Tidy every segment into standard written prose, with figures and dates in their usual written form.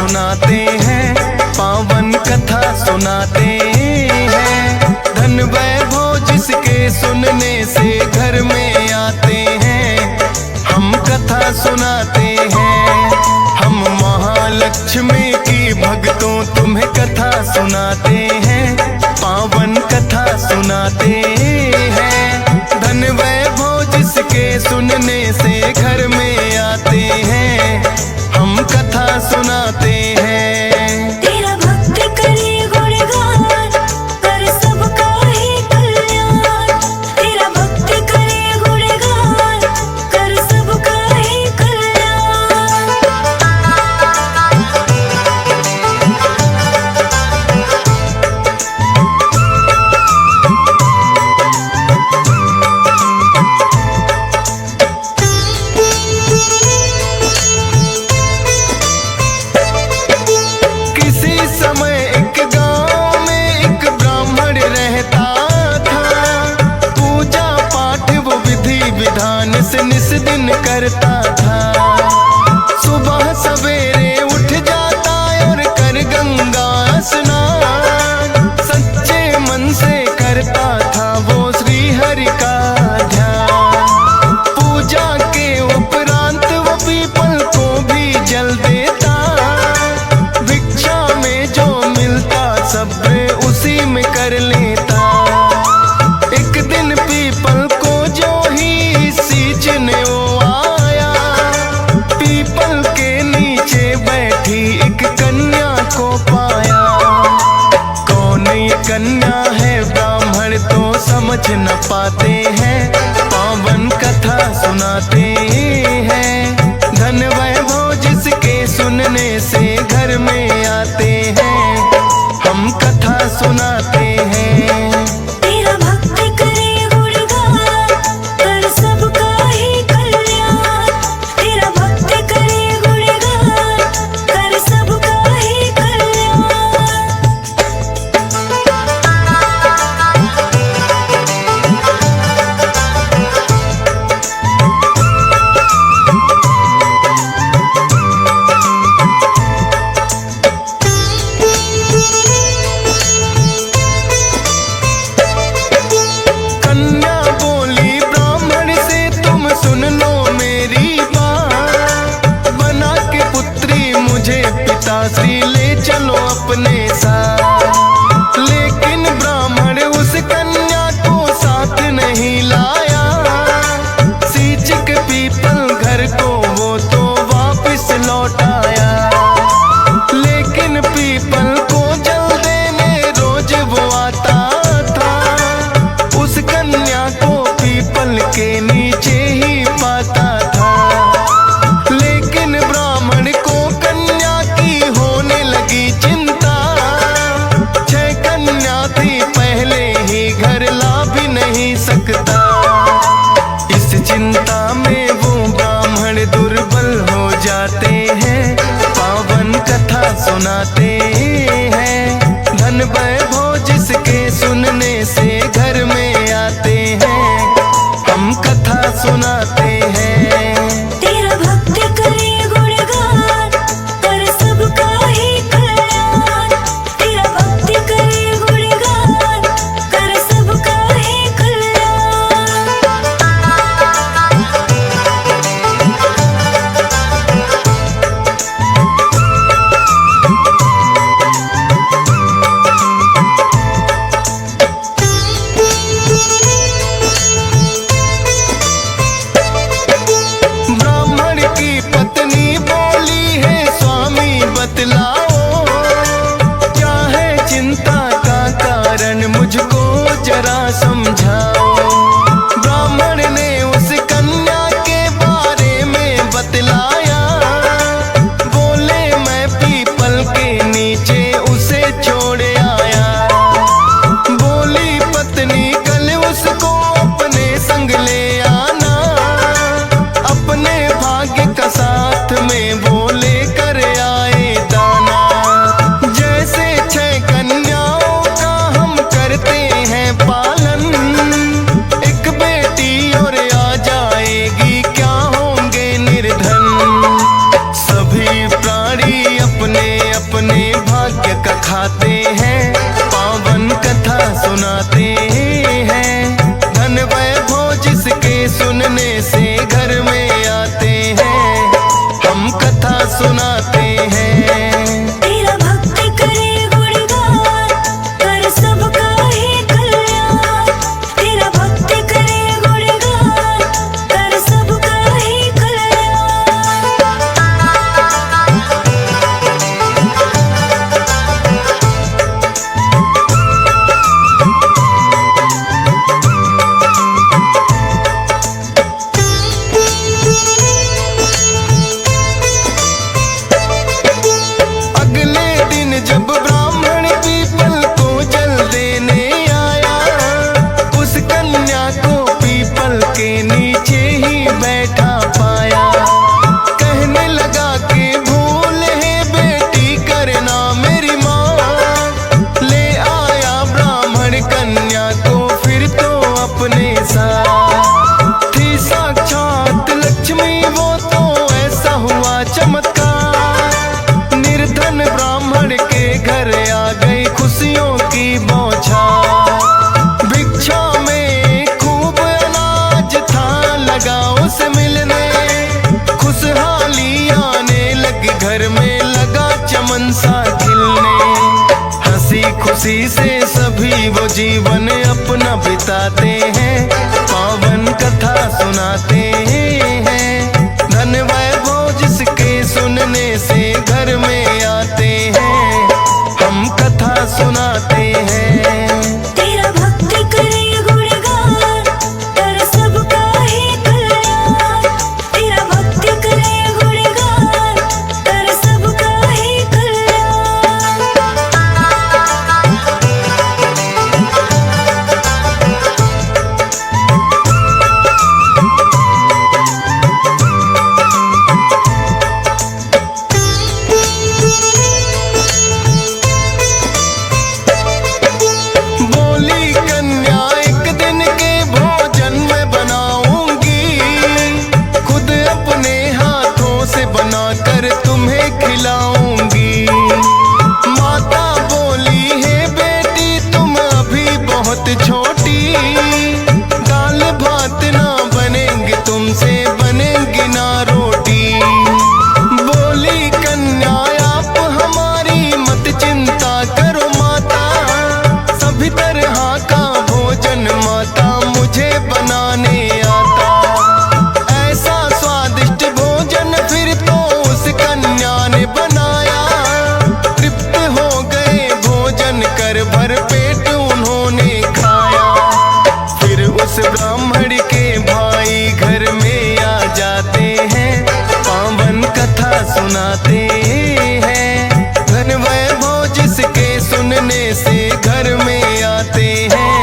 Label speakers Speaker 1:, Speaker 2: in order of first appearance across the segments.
Speaker 1: सुनाते हैं, पावन कथा सुनाते हैं। धन वैभव जिसके सुनने से घर में आते हैं, हम कथा सुनाते हैं। हम महालक्ष्मी की भक्तों तुम्हें कथा सुनाते हैं, पावन कथा सुनाते हैं। धन वैभव जिसके सुनने से घर में आते हैं, हम कथा सुनाते हैं।
Speaker 2: तेरा भक्त करे गुणगान, कर सबका ही कल्याण। तेरा भक्त करे गुणगान, कर सबका ही कल्याण।
Speaker 1: किसी समय एक गांव में एक ब्राह्मण रहता था। पूजा पाठ वो विधि विधान से निस दिन करता था। सुबह सवेरे उठ जाता और कर गंगा स्नान। सच्चे मन से करता था वो श्री हरि का ध्यान। पूजा के उपरांत वो पीपल को भी जल देता। भिक्षा में जो मिलता सब उसी में कर लेता। एक दिन पीपल को जो ही सींचने वो आया, पीपल के नीचे बैठी एक कन्या को पाया। कौन ये कन्या है ब्राह्मण तो समझ न पाते हैं, पावन कथा सुनाते हैं। धन वैभव जिसके सुनने से घर में आते हैं, हम कथा सुनाते हैं।
Speaker 2: तेरा भक्त करे गुणगान, कर सबका ही कल्याण। तेरा भक्त करे गुणगान, कर सबका ही कल्याण।
Speaker 1: कन्या बोली ब्राह्मण से तुम सुन लो मेरी बात। बना के पुत्री मुझे पिताश्री ले चलो अपने साथ। लेकिन ब्राह्मण उस कन्या को साथ नहीं लाया। सींच के पीपल घर को वो तो वापिस लौट आया। लेकिन पीपल को जल देने रोज वो आता था। उस कन्या को पीपल के नीचे ही पाता था। लेकिन ब्राह्मण को कन्या की होने लगी चिंता। 6 कन्या थी पहले ही घर ला भी नहीं सकता। इस चिंता में वो ब्राह्मण दुर्बल हो जाते हैं, पावन कथा सुनाते हैं। धन वैभव जिसके सुनने से घर में आते हैं, हम कथा सुनाते हैं।
Speaker 2: तेरा भक्त करे गुणगान, कर सबका ही कल्याण। तेरा भक्त करे गुणगान, कर सबका ही कल्याण।
Speaker 1: ब्राह्मण की पत्नी बोली है स्वामी बतलाओ, क्या है चिंता का कारण मुझको जरा समझाओ। ब्राह्मण ने उस कन्या के बारे में बतलाया। बोले मैं पीपल के नीचे उसे छोड़ आया। बोली पत्नी कल उसको अपने संग ले आना। अपने भाग्य का साथ में वो लेकर आए दाना। जैसे 6 कन्याओं का हम करते हैं पालन, है कन्या को फिर तो अपने साथ। थी साक्षात लक्ष्मी वो तो ऐसा हुआ चमत्कार। निर्धन ब्राह्मण के घर आ गई खुशियों की बौछार। भिक्षा में खूब अनाज था लगा उसे मिलने। खुशहाली आने लगी घर में लगा चमन सा खिलने। हंसी खुशी से सभी वो जीवन अपना बिताते हैं। पावन कथा सुनाते हैं। धन वैभव जिसके सुनने से घर में आते हैं। हम कथा सुनाते हैं।
Speaker 2: तेरा भक्त करे गुणगान कर सबका ही कल्याण। तेरा भक्त करे गुणगान कर सबका ही कल्याण।
Speaker 1: बोली कन्या एक दिन के भोजन में बनाऊंगी। खुद अपने हाथों से बनाकर तुम्हें खिलाऊंगी। माता बोली है बेटी तुम अभी बहुत छोटी। दाल भात ना बनेंगे तुमसे बनेंगी ना रोटी। बोली कन्या आप हमारी मत चिंता करो माता। सभी तरह का भोजन माता मुझे बनाने आता। ऐसा स्वादिष्ट भोजन फिर तो उस कन्या ने बनाया। तृप्त हो गए भोजन कर भर पेट उन्होंने खाया। फिर उस ब्राह्मण के भाई घर में आ जाते हैं। पावन कथा सुनाते हैं। धन वैभव जिसके सुनने से घर में आते हैं।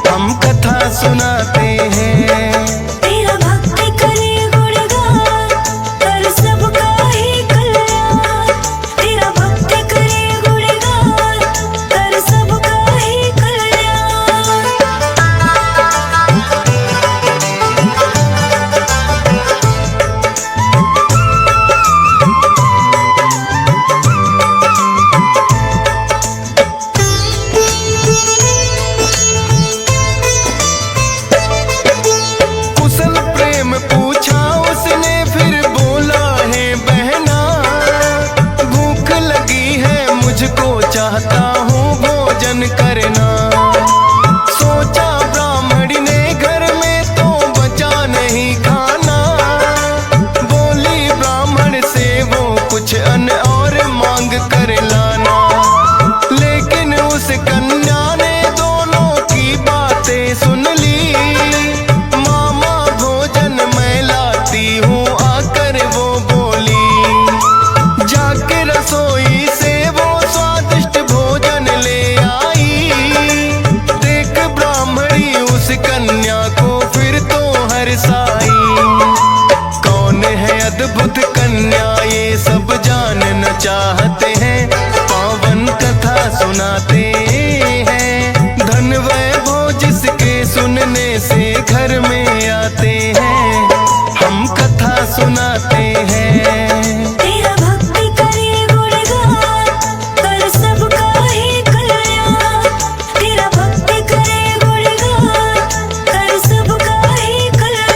Speaker 1: हम कथा सुनाते हैं।
Speaker 2: तेरा भक्त करे गुणगान कर सबका ही कल्याण। तेरा भक्त करे गुणगान कर सबका ही कल्याण।
Speaker 1: कुशल प्रेम पूछा उसने फिर बोला है बहना। भूख लगी है मुझको चाहता हूँ भोजन करना। सोचा ब्राह्मणी ने घर में तो बचा नहीं खाना। बोली ब्राह्मण से वो कुछ अन्न और मांग कर लाना। लेकिन उस कन्या ने दोनों की बातें सुन ली। मामा भोजन मैं लाती हूँ आकर वो बोली। जाके रसोई से वो स्वादिष्ट भोजन ले आई। देख ब्राह्मणी उस कन्या को फिर तो हर्षाई। कौन है अद्भुत कन्या ये सब जानना चाहते हैं। पावन कथा सुनाते हैं। धन वैभव जिसके सुनने से घर में आते हैं। हम कथा सुनाते हैं।
Speaker 2: तेरा भक्त करे गुणगान कर सबका ही कल्याण। तेरा भक्त करे गुणगान कर सबका ही कल्याण।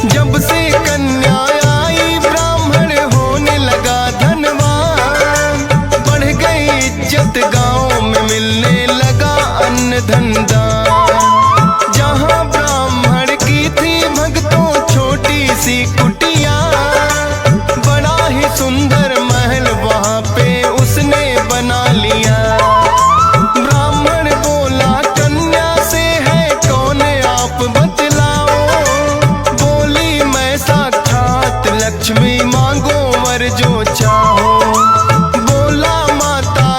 Speaker 1: जब से कन्या आई ब्राह्मण होने लगा धनवान। बढ़ गई इज्जत गांव में मिलने लगा अन्न धन दान। जहां ब्राह्मण की थी भक्तों छोटी सी कुटिया। बड़ा ही सुंदर महल वहां पे उसने बना लिया। ब्राह्मण बोला कन्या से है कौन आप बतलाओ। बोली मैं साक्षात लक्ष्मी मांगो वर जो चाहो। बोला माता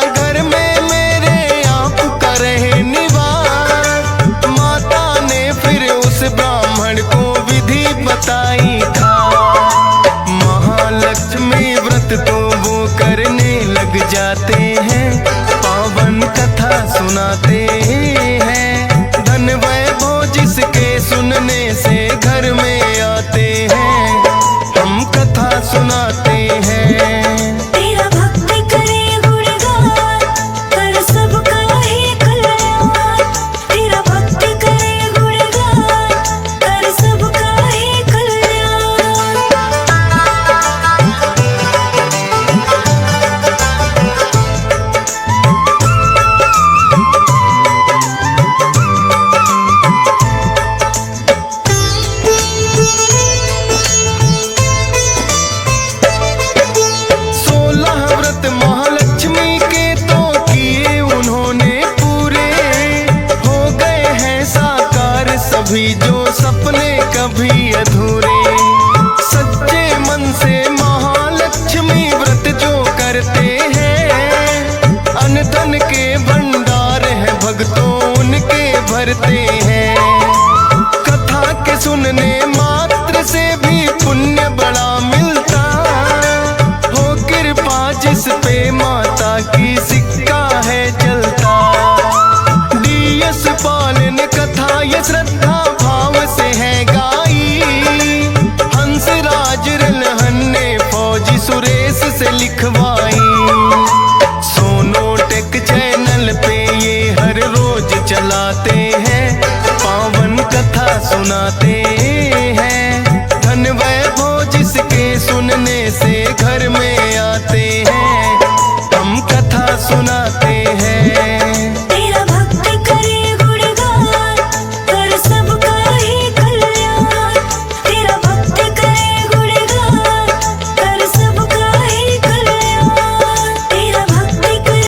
Speaker 1: जाते हैं, पावन कथा सुनाते हैं। धन वैभव जिसके सुनने से घर में आते हैं, हम कथा सुनाते हैं।
Speaker 2: तेरा भक्ति करे गुणगान, कर सबका ही कल्याण। तेरा भक्ति करे गुणगान, कर सबका ही कल्याण।
Speaker 1: महालक्ष्मी के तो किए उन्होंने पूरे, हो गए हैं साकार सभी जो सपने कभी अधूरे। सच्चे मन से महालक्ष्मी व्रत जो करते हैं, अन्न धन के भंडार है भक्तों उनके भरते हैं। कथा के सुनने मात्र से भी पुण्य बड़ा मिलता, जिस पे माता की सिक्का है चलता। डीएस पालन कथा ये श्रद्धा भाव से है गाई, हंसराज रलहन ने फौजी सुरेश से लिखवाई। सोनोटेक चैनल पे ये हर रोज चलाते हैं, पावन कथा सुनाते हैं। धन वैभव जिसके सुनने से घर में आते हैं, हम कथा सुनाते